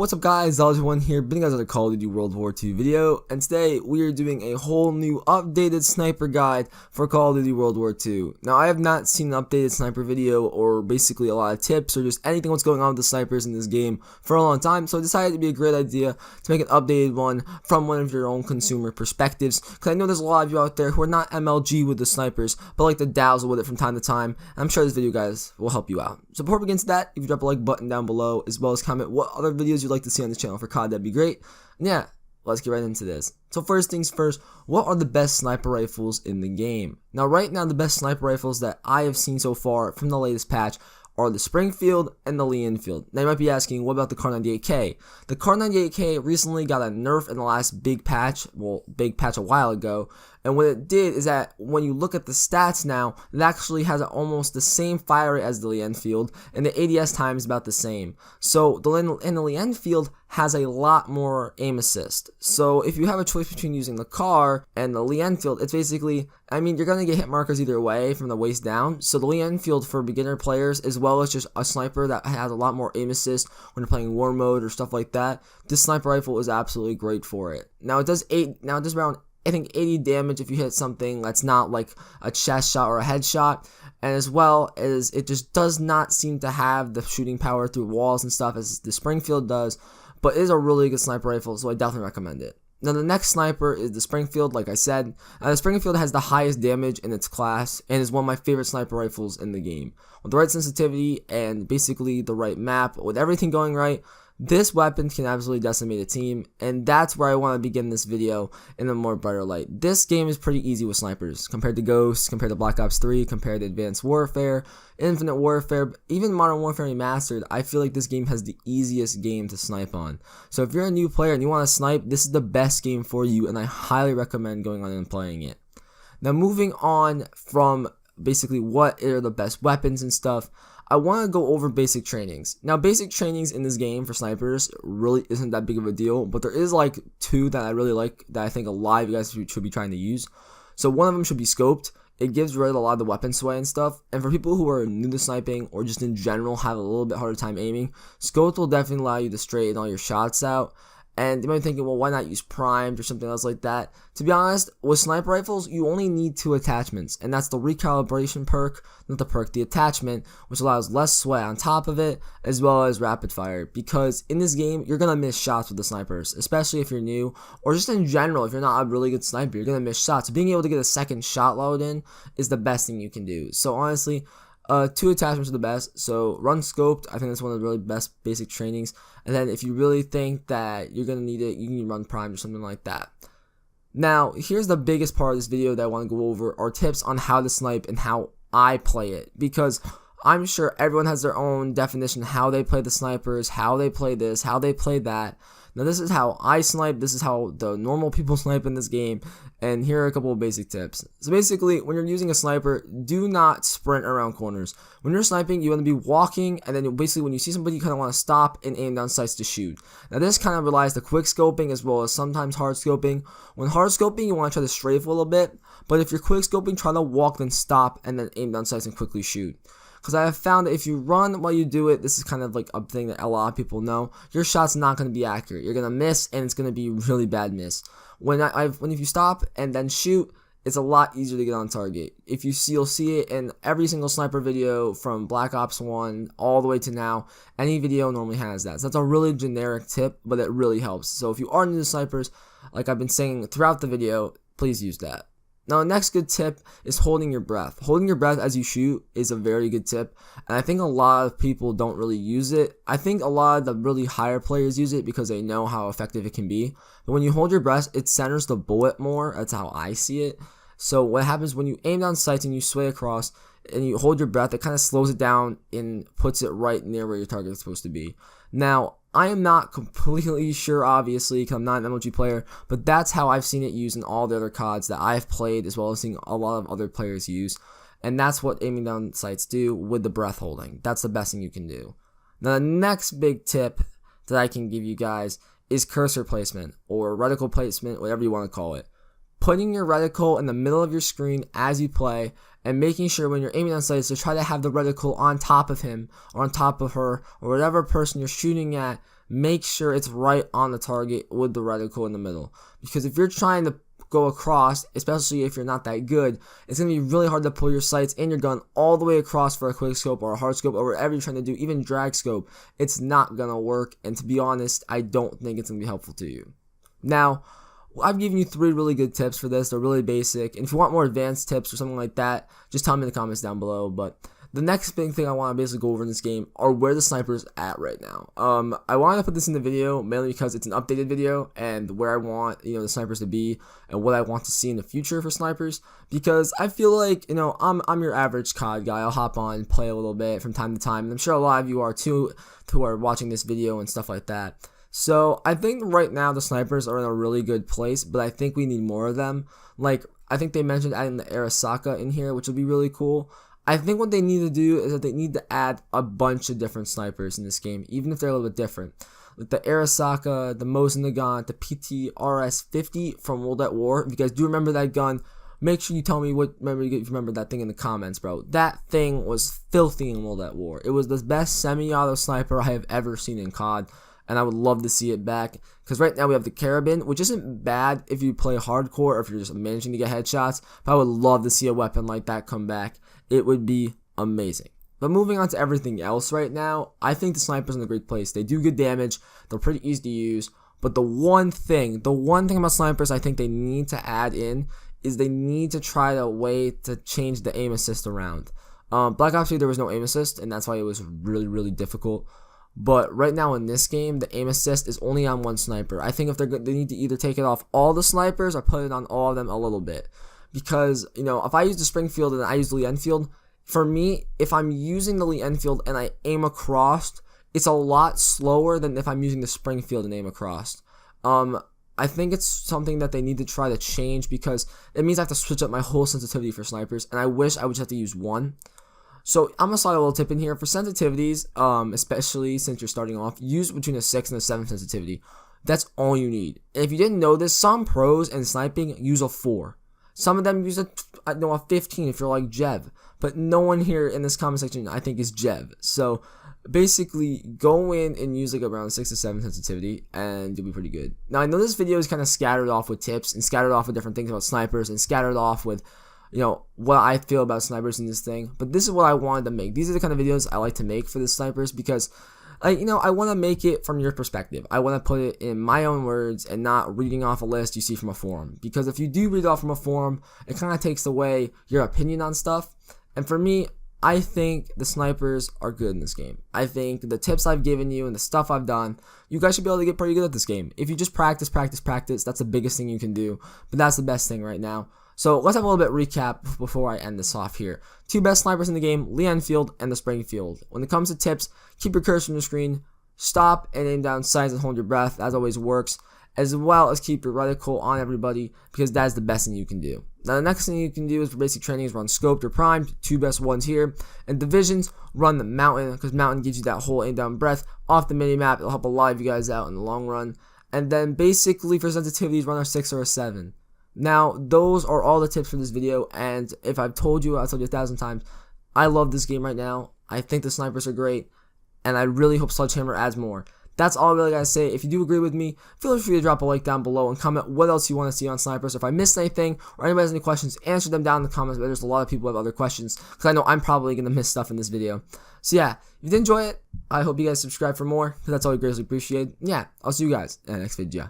what's up guys, One here, bringing you guys another Call of Duty World War II video, and today we are doing a whole new updated sniper guide for Call of Duty World War II. Now I have not seen an updated sniper video or basically a lot of tips or just anything what's going on with the snipers in this game for a long time, so I decided it'd be a great idea to make an updated one from one of your own consumer perspectives, because I know there's a lot of you out there who are not MLG with the snipers, but like to dazzle with it from time to time, and I'm sure this video guys will help you out. So before we get into that, if you drop a like button down below, as well as comment what other videos you'd like to see on this channel for COD, that'd be great. And yeah, let's get right into this. So first things first, what are the best sniper rifles in the game? Now right now the best sniper rifles that I have seen so far from the latest patch are the Springfield and the Enfield. Now you might be asking, what about the Kar 98K? The Kar 98K recently got a nerf in the last big patch, a while ago, and what it did is that when you look at the stats now, it actually has almost the same fire rate as the Enfield, and the ADS time is about the same. So the Enfield has a lot more aim assist. So if you have a choice between using the Kar and the Enfield, it's basically, I mean, you're going to get hit markers either way from the waist down. So the Enfield for beginner players, as well as just a sniper that has a lot more aim assist when you're playing war mode or stuff like that, this sniper rifle is absolutely great for it. Now it does around, I think, 80 damage if you hit something that's not like a chest shot or a headshot, and as well as it just does not seem to have the shooting power through walls and stuff as the Springfield does, but it is a really good sniper rifle, so I definitely recommend it. Now the next sniper is the Springfield, like I said. The Springfield has the highest damage in its class and is one of my favorite sniper rifles in the game. With the right sensitivity and basically the right map, with everything going right, this weapon can absolutely decimate a team, and that's where I want to begin this video in a more brighter light. This game is pretty easy with snipers, compared to Ghosts, compared to Black Ops 3, compared to Advanced Warfare, Infinite Warfare, even Modern Warfare Remastered. I feel like this game has the easiest game to snipe on. So if you're a new player and you want to snipe, this is the best game for you, and I highly recommend going on and playing it. Now moving on from basically what are the best weapons and stuff, I want to go over basic trainings. Now, basic trainings in this game for snipers really isn't that big of a deal, but there is like two that I really like that I think a lot of you guys should be trying to use. So one of them should be scoped. It gives rid of a lot of the weapon sway and stuff, and for people who are new to sniping or just in general have a little bit harder time aiming, scoped will definitely allow you to straighten all your shots out. And you might be thinking, well, why not use primed or something else like that? To be honest, with sniper rifles, you only need two attachments, and that's the recalibration perk, not the perk, the attachment, which allows less sway on top of it, as well as rapid fire. Because in this game, you're going to miss shots with the snipers, especially if you're new, or just in general, if you're not a really good sniper, you're going to miss shots. So being able to get a second shot load in is the best thing you can do. So honestly, two attachments are the best, so run scoped. I think that's one of the really best basic trainings. And then if you really think that you're gonna need it, you can run primed or something like that. Now, here's the biggest part of this video that I want to go over, are tips on how to snipe and how I play it, because I'm sure everyone has their own definition, how they play the snipers, how they play this, how they play that. Now this is how I snipe, this is how the normal people snipe in this game, and here are a couple of basic tips. So basically, when you're using a sniper, do not sprint around corners. When you're sniping, you want to be walking, and then basically when you see somebody, you kind of want to stop and aim down sights to shoot. Now this kind of relies to quick scoping as well as sometimes hard scoping. When hard scoping, you want to try to strafe a little bit, but if you're quick scoping, try to walk, then stop, and then aim down sights and quickly shoot. Because I have found that if you run while you do it, this is kind of like a thing that a lot of people know, your shot's not going to be accurate. You're going to miss, and it's going to be really bad miss. If you stop and then shoot, it's a lot easier to get on target. You'll see it in every single sniper video from Black Ops 1 all the way to now. Any video normally has that. So that's a really generic tip, but it really helps. So if you are new to snipers, like I've been saying throughout the video, please use that. Now, the next good tip is holding your breath. Holding your breath as you shoot is a very good tip, and I think a lot of people don't really use it. I think a lot of the really higher players use it because they know how effective it can be. But when you hold your breath, it centers the bullet more. That's how I see it. So what happens when you aim down sights and you sway across and you hold your breath, it kind of slows it down and puts it right near where your target is supposed to be. Now, I am not completely sure, obviously, because I'm not an MLG player, but that's how I've seen it used in all the other CODs that I've played, as well as seeing a lot of other players use. And that's what aiming down sights do with the breath holding. That's the best thing you can do. Now, the next big tip that I can give you guys is cursor placement, or reticle placement, whatever you want to call it. Putting your reticle in the middle of your screen as you play, and making sure when you're aiming on sights to try to have the reticle on top of him or on top of her or whatever person you're shooting at make sure it's right on the target with the reticle in the middle. Because if you're trying to go across, especially if you're not that good, it's going to be really hard to pull your sights and your gun all the way across for a quick scope or a hard scope or whatever you're trying to do, even drag scope. It's not going to work, and to be honest, I don't think it's going to be helpful to you. Now, I've given you 3 really good tips for this. They're really basic, and if you want more advanced tips or something like that, just tell me in the comments down below. But the next big thing I want to basically go over in this game are where the sniper's at right now. I wanted to put this in the video mainly because it's an updated video and where I want, the snipers to be and what I want to see in the future for snipers, because I feel like, I'm your average COD guy. I'll hop on and play a little bit from time to time, and I'm sure a lot of you are too, who are watching this video and stuff like that. So I think right now the snipers are in a really good place, but I think we need more of them. Like, I think they mentioned adding the Arasaka in here, which would be really cool. I think what they need to do is that they need to add a bunch of different snipers in this game, even if they're a little bit different. Like the Arasaka, the Mosin Nagant, the PTRS-50 from World at War. If you guys do remember that gun, make sure you tell me if you remember that thing in the comments, bro. That thing was filthy in World at War. It was the best semi-auto sniper I have ever seen in COD, and I would love to see it back. Because right now we have the Carabin, which isn't bad if you play hardcore or if you're just managing to get headshots, but I would love to see a weapon like that come back. It would be amazing. But moving on to everything else right now, I think the sniper's in a great place. They do good damage. They're pretty easy to use. But the one thing about snipers I think they need to add in is they need to try a way to change the aim assist around. Black Ops 3, there was no aim assist, and that's why it was really, really difficult. But right now in this game, the aim assist is only on one sniper. I think if they need to either take it off all the snipers or put it on all of them a little bit. Because, if I use the Springfield and I use the Lee Enfield, for me, if I'm using the Lee Enfield and I aim across, it's a lot slower than if I'm using the Springfield and aim across. I think it's something that they need to try to change, because it means I have to switch up my whole sensitivity for snipers, and I wish I would just have to use one. So I'm going to slide a little tip in here. For sensitivities, especially since you're starting off, use between a 6 and a 7 sensitivity. That's all you need. And if you didn't know this, some pros in sniping use a 4. Some of them use a 15 if you're like Jev. But no one here in this comment section, I think, is Jev. So basically, go in and use like around 6 to 7 sensitivity, and you'll be pretty good. Now, I know this video is kind of scattered off with tips and scattered off with different things about snipers and scattered off with, what I feel about snipers in this thing. But this is what I wanted to make. These are the kind of videos I like to make for the snipers, because I want to make it from your perspective. I want to put it in my own words and not reading off a list you see from a forum. Because if you do read off from a forum, it kind of takes away your opinion on stuff. And for me, I think the snipers are good in this game. I think the tips I've given you and the stuff I've done, you guys should be able to get pretty good at this game. If you just practice, that's the biggest thing you can do. But that's the best thing right now. So let's have a little bit recap before I end this off here. 2 best snipers in the game, Lee Enfield and the Springfield. When it comes to tips, keep your cursor on the screen, stop and aim down sights and hold your breath. That always works. As well as keep your reticle on everybody, because that is the best thing you can do. Now the next thing you can do is for basic training is run scoped or primed, 2 best ones here. And divisions, run the mountain, because mountain gives you that whole aim down breath off the mini map. It'll help a lot of you guys out in the long run. And then basically for sensitivities, run a 6 or a 7. Now, those are all the tips for this video, and if I've told you 1,000 times, I love this game right now. I think the snipers are great, and I really hope Sledgehammer adds more. That's all I really gotta say. If you do agree with me, feel free to drop a like down below and comment what else you want to see on snipers. If I missed anything or anybody has any questions, answer them down in the comments. But there's a lot of people who have other questions, because I know I'm probably gonna miss stuff in this video. So yeah, if you did enjoy it, I hope you guys subscribe for more, because that's all I greatly appreciate. Yeah, I'll see you guys in the next video.